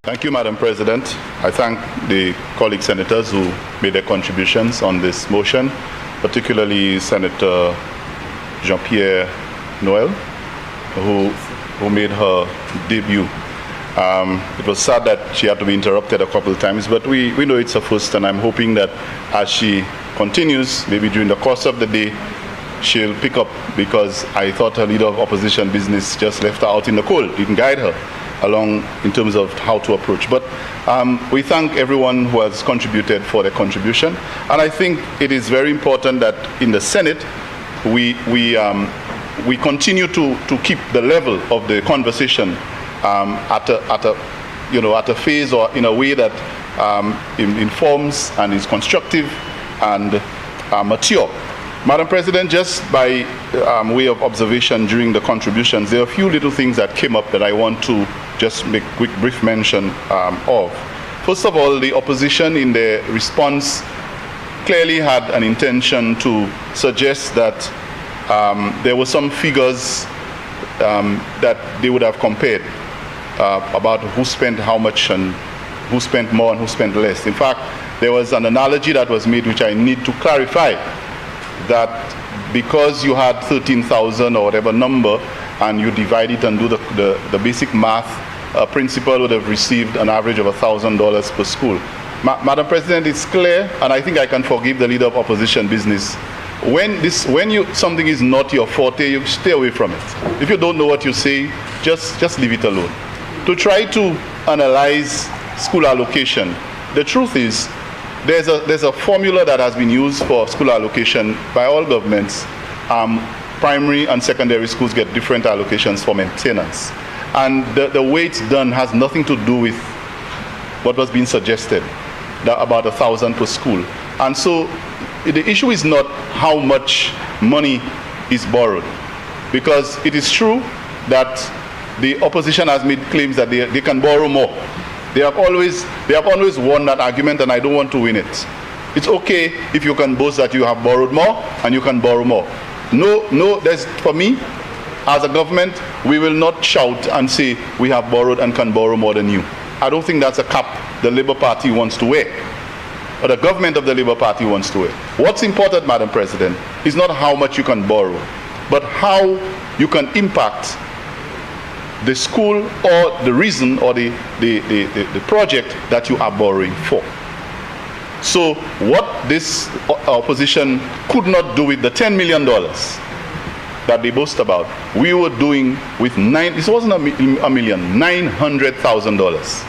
Thank you, Madam President. I thank the colleague senators who made their contributions on this motion, particularly Senator Jean-Pierre Noel, who made her debut. It was sad that she had to be interrupted a couple of times, but we know it's a first, and I'm hoping that as she continues, maybe during the course of the day, she'll pick up, because I thought her leader of opposition business just left her out in the cold. Didn't guide her along in terms of how to approach. But we thank everyone who has contributed for their contribution. And I think it is very important that in the Senate, we continue to keep the level of the conversation at a phase or in a way that informs and is constructive and mature. Madam President, just by way of observation during the contributions, there are a few little things that came up that I want to just make quick brief mention of. First of all, the opposition in their response clearly had an intention to suggest that there were some figures that they would have compared about who spent how much and who spent more and who spent less. In fact, there was an analogy that was made which I need to clarify, that because you had 13,000 or whatever number and you divide it and do the basic math, a principal would have received an average of $1,000 per school. Madam President, it's clear, and I think I can forgive the leader of opposition business. When something is not your forte, you stay away from it. If you don't know what you say, just leave it alone. To try to analyze school allocation, the truth is, there's a formula that has been used for school allocation by all governments. Primary and secondary schools get different allocations for maintenance. And the way it's done has nothing to do with what was being suggested, that about 1,000 per school. And so the issue is not how much money is borrowed, because it is true that the opposition has made claims that they can borrow more. They have always won that argument, and I don't want to win it. It's okay if you can boast that you have borrowed more and you can borrow more. No, for me, as a government, we will not shout and say we have borrowed and can borrow more than you. I don't think that's a cap the Labour Party wants to wear, or the government of the Labour Party wants to wear. What's important, Madam President, is not how much you can borrow, but how you can impact the school or the reason or the project that you are borrowing for. So what this opposition could not do with the $10 million that they boast about, we were doing with this wasn't a million, $900,000.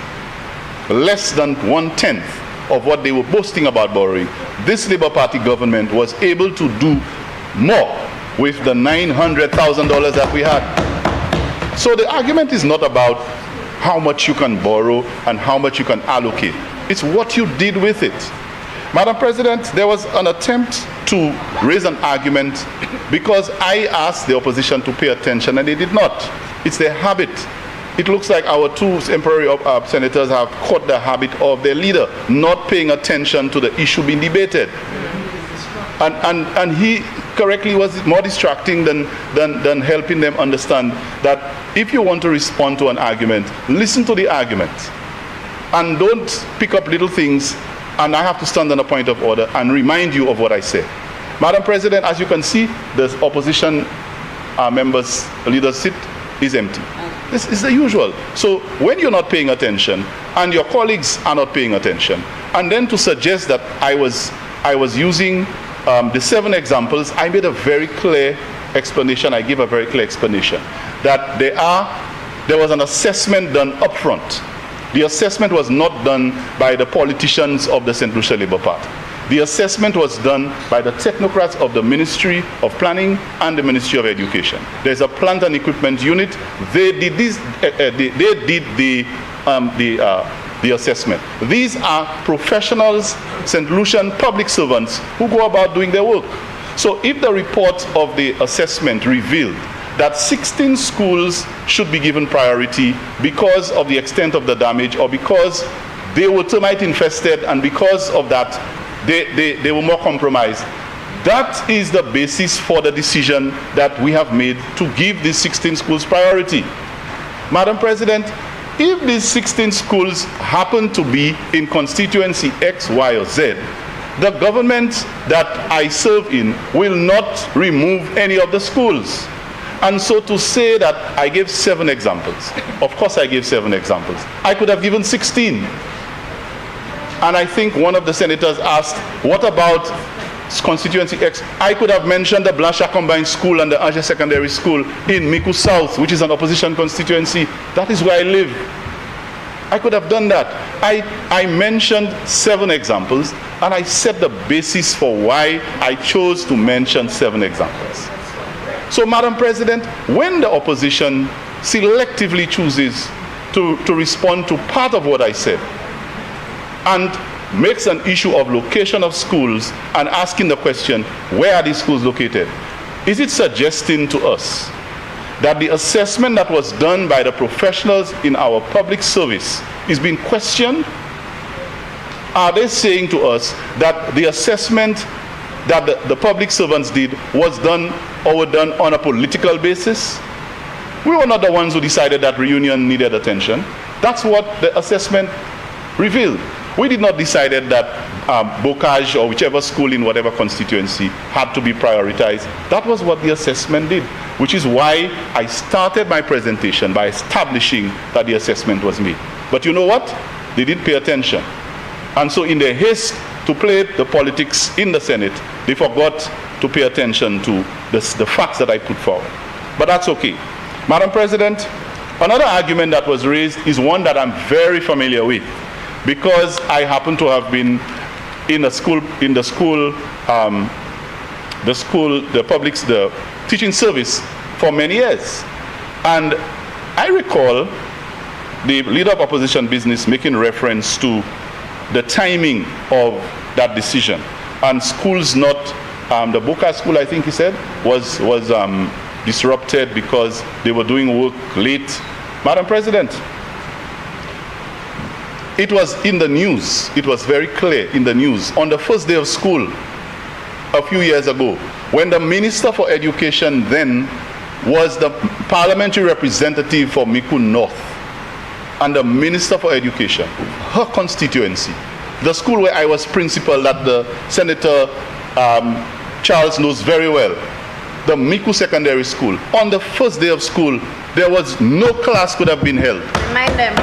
Less than 1/10 of what they were boasting about borrowing. This Labour Party government was able to do more with the $900,000 that we had. So the argument is not about how much you can borrow and how much you can allocate. It's what you did with it. Madam President, there was an attempt to raise an argument because I asked the opposition to pay attention and they did not. It's their habit. It looks like our two temporary senators have caught the habit of their leader not paying attention to the issue being debated. And he correctly was more distracting than helping them understand that if you want to respond to an argument, listen to the argument. And don't pick up little things, and I have to stand on a point of order and remind you of what I said. Madam President, as you can see, the opposition leaders' seat is empty. This is the usual. So when you're not paying attention, and your colleagues are not paying attention, and then to suggest that I was using the 7 examples, I made a very clear explanation. I gave a very clear explanation that there was an assessment done up front. The assessment was not done by the politicians of the St. Lucia Labour Party. The assessment was done by the technocrats of the Ministry of Planning and the Ministry of Education. There's a plant and equipment unit. They did the assessment. These are professionals, St. Lucian public servants who go about doing their work. So if the report of the assessment revealed that 16 schools should be given priority because of the extent of the damage, or because they were termite infested and because of that they were more compromised, that is the basis for the decision that we have made to give these 16 schools priority. Madam President, if these 16 schools happen to be in constituency X, Y, or Z, the government that I serve in will not remove any of the schools. And so to say that I gave 7 examples, of course I gave 7 examples. I could have given 16. And I think one of the senators asked, what about constituency X? I could have mentioned the Blanchard Combined School and the Angers Secondary School in Miku South, which is an opposition constituency. That is where I live. I could have done that. I mentioned 7 examples, and I set the basis for why I chose to mention 7 examples. So, Madam President, when the opposition selectively chooses to respond to part of what I said and makes an issue of location of schools and asking the question, where are these schools located? Is it suggesting to us that the assessment that was done by the professionals in our public service is being questioned? Are they saying to us that the assessment that the public servants did was done or were done on a political basis? We were not the ones who decided that reunion needed attention. That's what the assessment revealed. We did not decide that Bocage or whichever school in whatever constituency had to be prioritized. That was what the assessment did, which is why I started my presentation by establishing that the assessment was made. But you know what? They didn't pay attention. And so in their haste to play the politics in the Senate, they forgot to pay attention to the facts that I put forward. But that's okay. Madam President, another argument that was raised is one that I'm very familiar with, because I happen to have been in the teaching service for many years. And I recall the leader of opposition business making reference to the timing of that decision. And schools not, the Boca school, I think he said, was disrupted because they were doing work late. Madam President, it was in the news, it was very clear in the news, on the first day of school a few years ago, when the Minister for Education then was the parliamentary representative for Miku North, and the Minister for Education, her constituency, the school where I was principal that the Senator Charles knows very well, the Miku Secondary School, on the first day of school, there was no class could have been held. Remind them.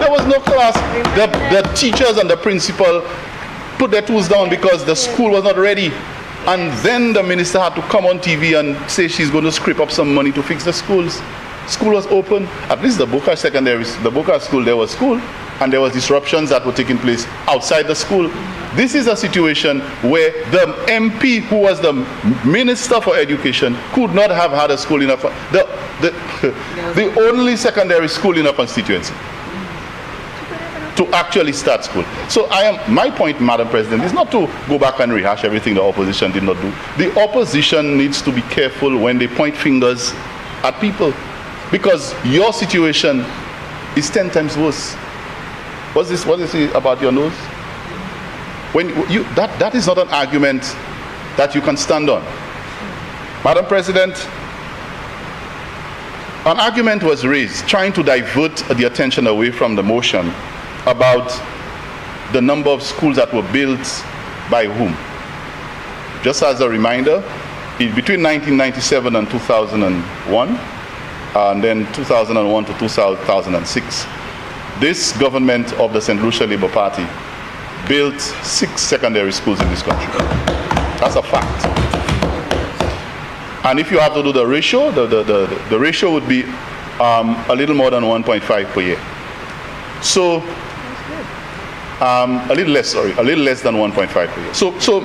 There was no class. The teachers and the principal put their tools down because the school was not ready. And then the minister had to come on TV and say she's going to scrape up some money to fix the schools. School was open. At least the Boca school, there was school. And there was disruptions that were taking place outside the school. This is a situation where the MP, who was the Minister for Education, could not have had a school in the only secondary school in a constituency to actually start school. So my point, Madam President, is not to go back and rehash everything the opposition did not do. The opposition needs to be careful when they point fingers at people, because your situation is 10 times worse. What is it about your nose? When that is not an argument that you can stand on. Madam President, an argument was raised trying to divert the attention away from the motion about the number of schools that were built by whom. Just as a reminder, between 1997 and 2001, and then 2001 to 2006, this government of the St. Lucia Labour Party built 6 secondary schools in this country. That's a fact. And if you have to do the ratio, the ratio would be a little more than 1.5 per year. So, a little less than 1.5 per year. So,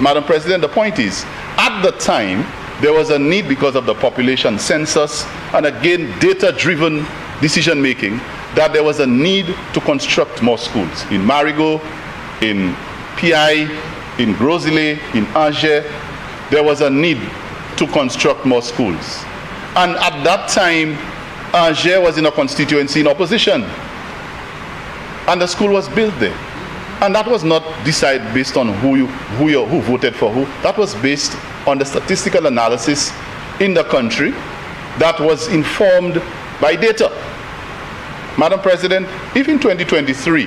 Madam President, the point is, at the time, there was a need because of the population census, and again, data-driven decision-making, that there was a need to construct more schools. In Marigot, in PI, in Grosile, in Angers, there was a need to construct more schools. And at that time, Angers was in a constituency in opposition. And the school was built there. And that was not decided based on who voted for who. That was based on the statistical analysis in the country that was informed by data. Madam President, if in 2023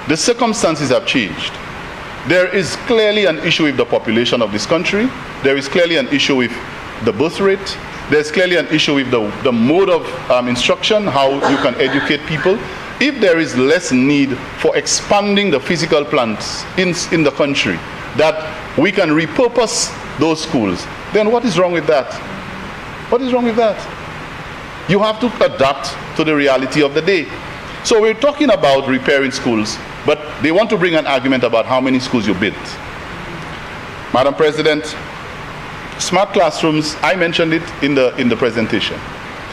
the circumstances have changed, there is clearly an issue with the population of this country, there is clearly an issue with the birth rate, there's clearly an issue with the mode of instruction, how you can educate people. If there is less need for expanding the physical plants in the country, that we can repurpose those schools, then what is wrong with that? What is wrong with that? You have to adapt to the reality of the day. So we're talking about repairing schools, but they want to bring an argument about how many schools you built. Madam President, smart classrooms, I mentioned it in the presentation.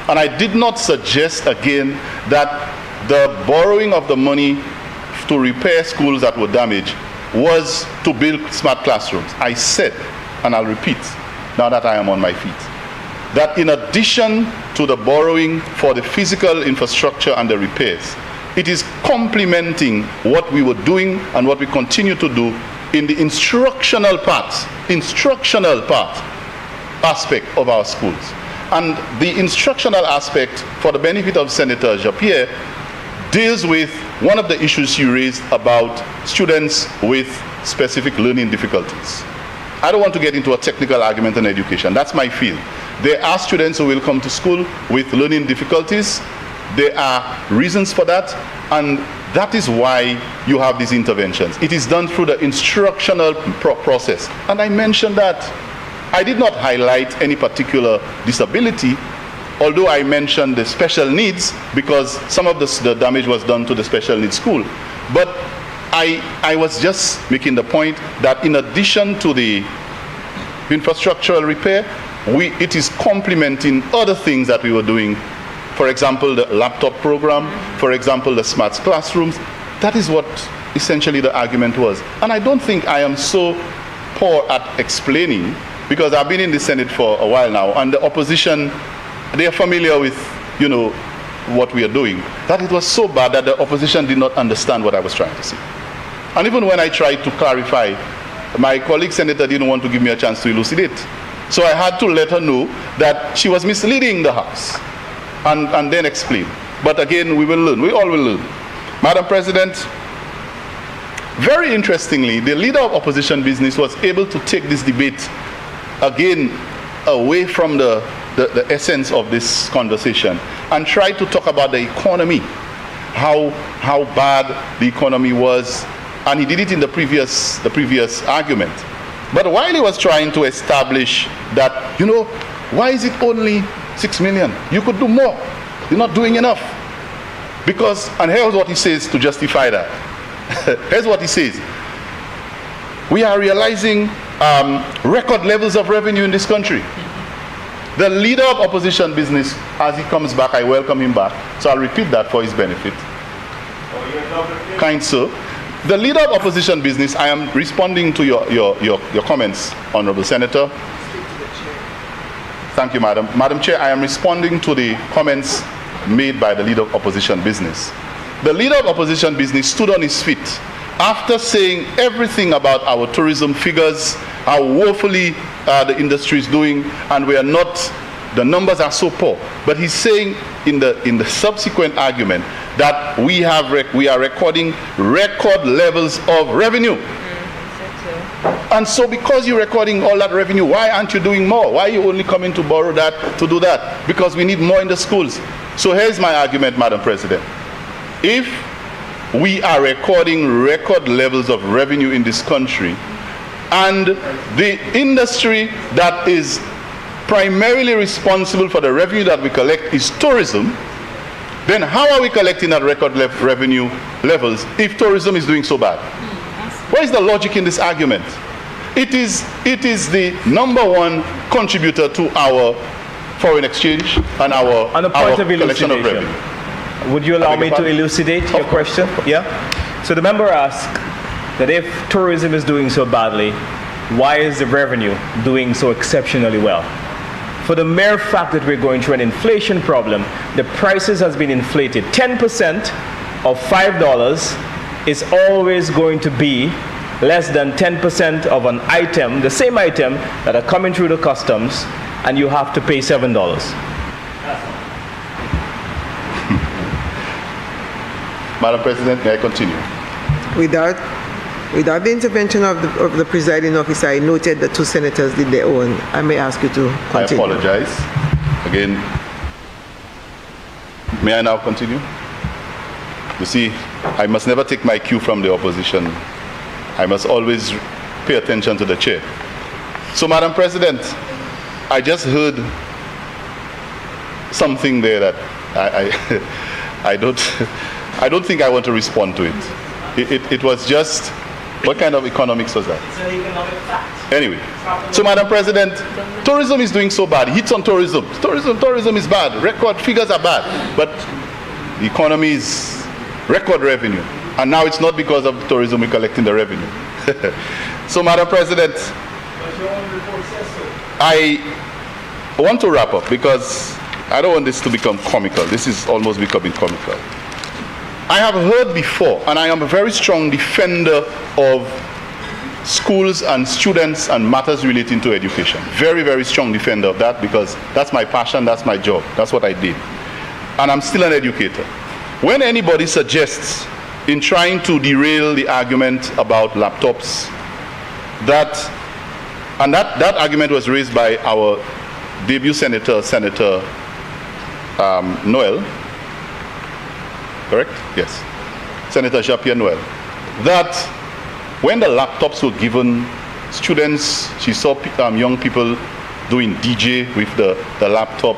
And I did not suggest again that the borrowing of the money to repair schools that were damaged was to build smart classrooms. I said, and I'll repeat now that I am on my feet, that in addition to the borrowing for the physical infrastructure and the repairs, it is complementing what we were doing and what we continue to do in the instructional part aspect of our schools. And the instructional aspect, for the benefit of Senator Jean-Pierre, deals with one of the issues you raised about students with specific learning difficulties. I don't want to get into a technical argument on education. That's my field. There are students who will come to school with learning difficulties. There are reasons for that, and that is why you have these interventions. It is done through the instructional process. And I mentioned that. I did not highlight any particular disability, although I mentioned the special needs because some of the damage was done to the special needs school. But I was just making the point that in addition to the infrastructural repair, it is complementing other things that we were doing. For example, the laptop program, for example, the smart classrooms. That is what essentially the argument was. And I don't think I am so poor at explaining, because I've been in the Senate for a while now, and the opposition, they are familiar with, what we are doing, that it was so bad that the opposition did not understand what I was trying to say. And even when I tried to clarify, my colleague senator didn't want to give me a chance to elucidate. So I had to let her know that she was misleading the House, and then explain. But again, we will learn. We all will learn. Madam President, very interestingly, the leader of opposition business was able to take this debate again away from the essence of this conversation and try to talk about the economy, how bad the economy was, and he did it in the previous argument. But while he was trying to establish that, why is it only 6 million? You could do more. You're not doing enough. Because, and here's what he says to justify that. Here's what he says. We are realizing record levels of revenue in this country. The leader of opposition business, as he comes back, I welcome him back. So I'll repeat that for his benefit. Kind sir. The leader of opposition business, I am responding to your comments, Honorable Senator. Thank you, Madam. Madam Chair, I am responding to the comments made by the leader of opposition business. The leader of opposition business stood on his feet after saying everything about our tourism figures, how woefully the industry is doing, and the numbers are so poor. But he's saying in the subsequent argument that we are recording record levels of revenue. And so because you're recording all that revenue, why aren't you doing more? Why are you only coming to borrow that, to do that? Because we need more in the schools. So here's my argument, Madam President. If we are recording record levels of revenue in this country, and the industry that is primarily responsible for the revenue that we collect is tourism, then how are we collecting that record revenue levels if tourism is doing so bad? What is the logic in this argument? It is the #1 contributor to our foreign exchange and our collection of revenue. Would you allow me to elucidate your question? Yeah. So the member asked that if tourism is doing so badly, why is the revenue doing so exceptionally well? For the mere fact that we're going through an inflation problem, the prices has been inflated. 10% of $5 is always going to be less than 10% of an item, the same item that are coming through the customs, and you have to pay $7. Madam President, may I continue? Without the intervention of the presiding officer, I noted the two senators did their own. I may ask you to continue. I apologize. Again, may I now continue? You see, I must never take my cue from the opposition. I must always pay attention to the chair. So, Madam President, I just heard something there that I don't think I want to respond to it. It was just, what kind of economics was that? It's an economic fact. Anyway, so Madam President, tourism is doing so bad. Hits on tourism. Tourism is bad. Record figures are bad. But the economy is record revenue. And now it's not because of tourism we're collecting the revenue. So Madam President, I want to wrap up because I don't want this to become comical. This is almost becoming comical. I have heard before, and I am a very strong defender of schools and students and matters relating to education. Very, very strong defender of that because that's my passion, that's my job, that's what I did. And I'm still an educator. When anybody suggests in trying to derail the argument about laptops, that argument was raised by our debut senator, Senator Noel, correct? Yes. Senator Guibion, that when the laptops were given, students, she saw young people doing DJ with the laptop.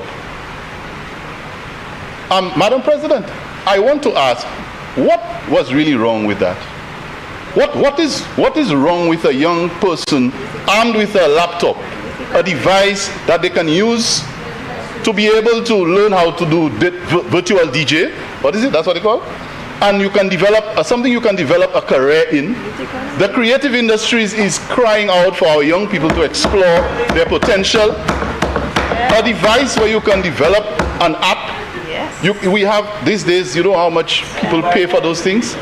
Madam President, I want to ask, what was really wrong with that? What is wrong with a young person armed with a laptop, a device that they can use to be able to learn how to do virtual DJ? What is it? That's what they call it? And you can develop something you can develop a career in. The creative industries is crying out for our young people to explore their potential. A device where you can develop an app. We have these days, you know how much people pay for those things?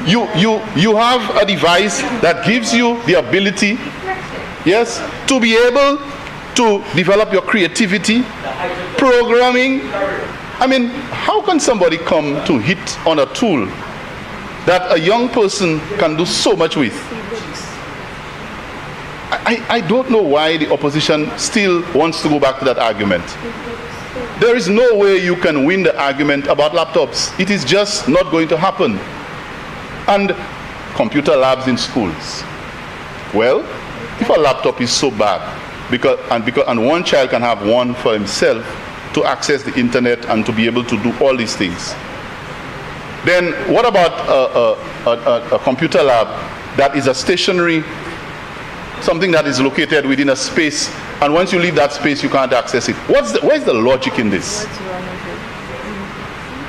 You have a device that gives you the ability, yes, to be able to develop your creativity, programming. I mean, how can somebody come to hit on a tool that a young person can do so much with? I don't know why the opposition still wants to go back to that argument. There is no way you can win the argument about laptops. It is just not going to happen. And computer labs in schools. Well, if a laptop is so bad, and one child can have one for himself to access the internet and to be able to do all these things, then what about a computer lab that is a stationary, something that is located within a space, and once you leave that space you can't access it? Where's the logic in this?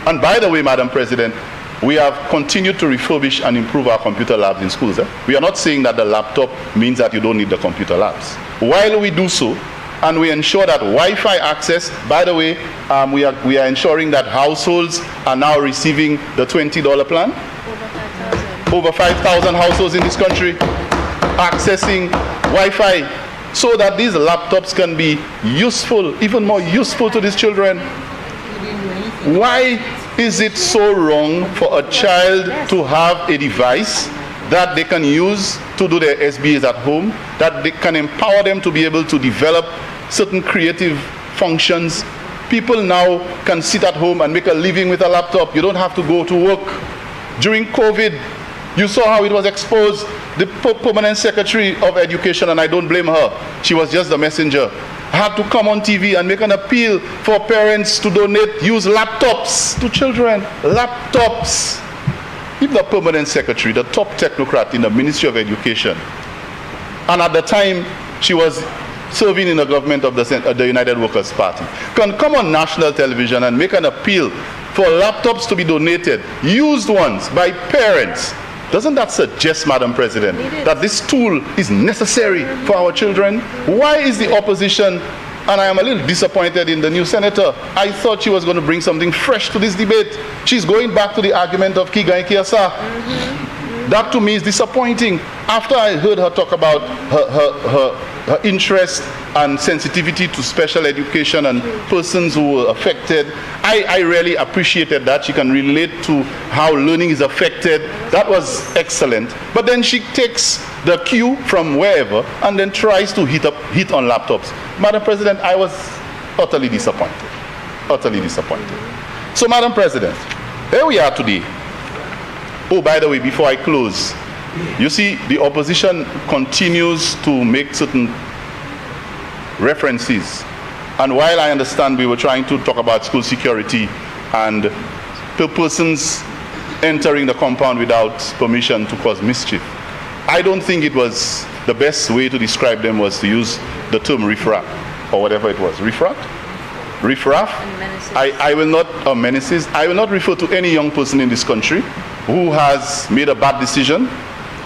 And by the way, Madam President, we have continued to refurbish and improve our computer labs in schools. We are not saying that the laptop means that you don't need the computer labs. While we do so, and we ensure that Wi-Fi access, by the way, we are ensuring that households are now receiving the $20 plan. Over 5,000 households in this country accessing Wi-Fi, so that these laptops can be useful, even more useful to these children. Why is it so wrong for a child to have a device that they can use to do their SBAs at home, that they can empower them to be able to develop certain creative functions? People now can sit at home and make a living with a laptop. You don't have to go to work. During COVID, you saw how it was exposed. The permanent secretary of education, and I don't blame her, she was just the messenger, had to come on TV and make an appeal for parents to donate, use laptops to children. Laptops. If the permanent secretary, the top technocrat in the Ministry of Education, and at the time she was serving in the government of the United Workers' Party, can come on national television and make an appeal for laptops to be donated, used ones by parents, doesn't that suggest, Madam President, that this tool is necessary for our children? Why is the opposition, and I am a little disappointed in the new senator, I thought she was going to bring something fresh to this debate. She's going back to the argument of Kiga and Kiasa. That to me is disappointing. After I heard her talk about her interest and sensitivity to special education and persons who were affected, I really appreciated that. She can relate to how learning is affected. That was excellent. But then she takes the cue from wherever and then tries to hit on laptops. Madam President, I was utterly disappointed. Utterly disappointed. So, Madam President, here we are today. Oh, by the way, before I close, you see, the opposition continues to make certain references. And while I understand we were trying to talk about school security and persons entering the compound without permission to cause mischief, I don't think it was the best way to describe them was to use the term riffraff or whatever it was. Riffraff? I will not, menaces. I will not refer to any young person in this country who has made a bad decision,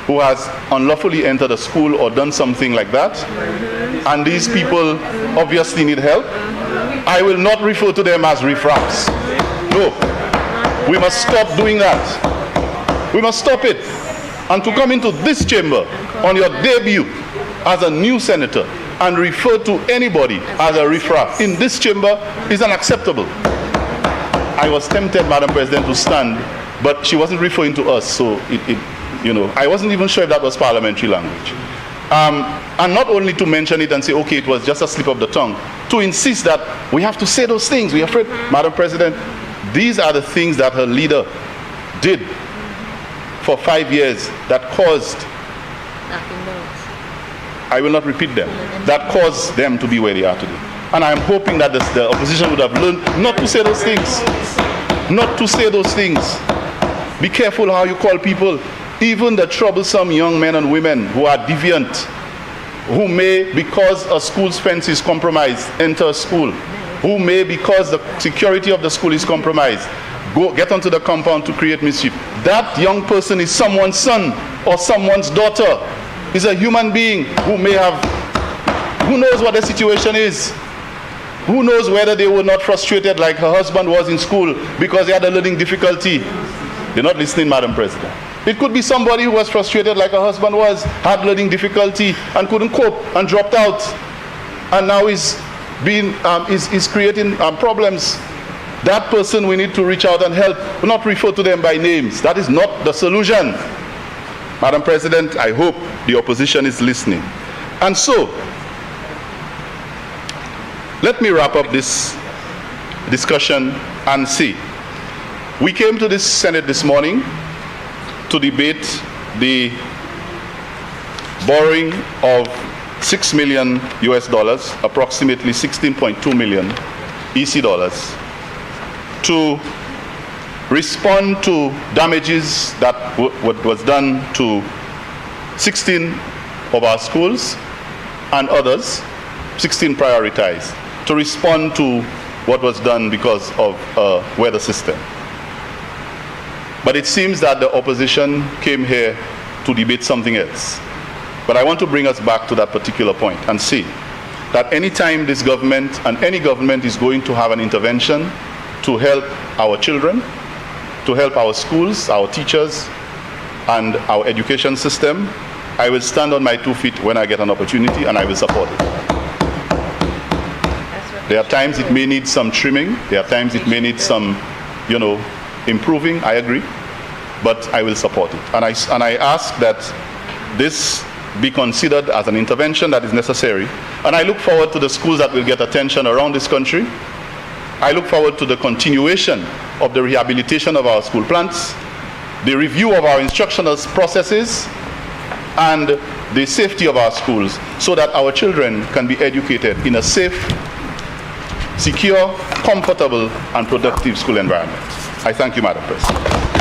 who has unlawfully entered a school or done something like that, and these people obviously need help. I will not refer to them as riffraffs. No. We must stop doing that. We must stop it. And to come into this chamber on your debut as a new senator and refer to anybody as a riffraff in this chamber is unacceptable. I was tempted, Madam President, to stand, but she wasn't referring to us, so I wasn't even sure if that was parliamentary language. And not only to mention it and say, okay, it was just a slip of the tongue, to insist that we have to say those things. We are afraid, Madam President, these are the things that her leader did for 5 years that caused, I will not repeat them, that caused them to be where they are today. And I'm hoping that the opposition would have learned not to say those things. Not to say those things. Be careful how you call people. Even the troublesome young men and women who are deviant, who may, because a school's fence is compromised, enter a school, who may, because the security of the school is compromised, get onto the compound to create mischief. That young person is someone's son or someone's daughter. Is a human being who may have, who knows what the situation is. Who knows whether they were not frustrated like her husband was in school because he had a learning difficulty. You're not listening, Madam President. It could be somebody who was frustrated like her husband was, had learning difficulty and couldn't cope and dropped out, and now is creating problems. That person we need to reach out and help, not refer to them by names. That is not the solution. Madam President, I hope the opposition is listening. And so, let me wrap up this discussion and see. We came to this Senate this morning to debate the borrowing of $6 million US dollars, approximately 16.2 million EC dollars, to respond to damages that was done to 16 of our schools and others, 16 prioritized, to respond to what was done because of a weather system. But it seems that the opposition came here to debate something else. But I want to bring us back to that particular point and see that anytime this government and any government is going to have an intervention to help our children, to help our schools, our teachers, and our education system, I will stand on my 2 feet when I get an opportunity, and I will support it. There are times it may need some trimming. There are times it may need some, improving. I agree. But I will support it. And I ask that this be considered as an intervention that is necessary. And I look forward to the schools that will get attention around this country. I look forward to the continuation of the rehabilitation of our school plants, the review of our instructional processes, and the safety of our schools so that our children can be educated in a safe, secure, comfortable, and productive school environment. I thank you, Madam President.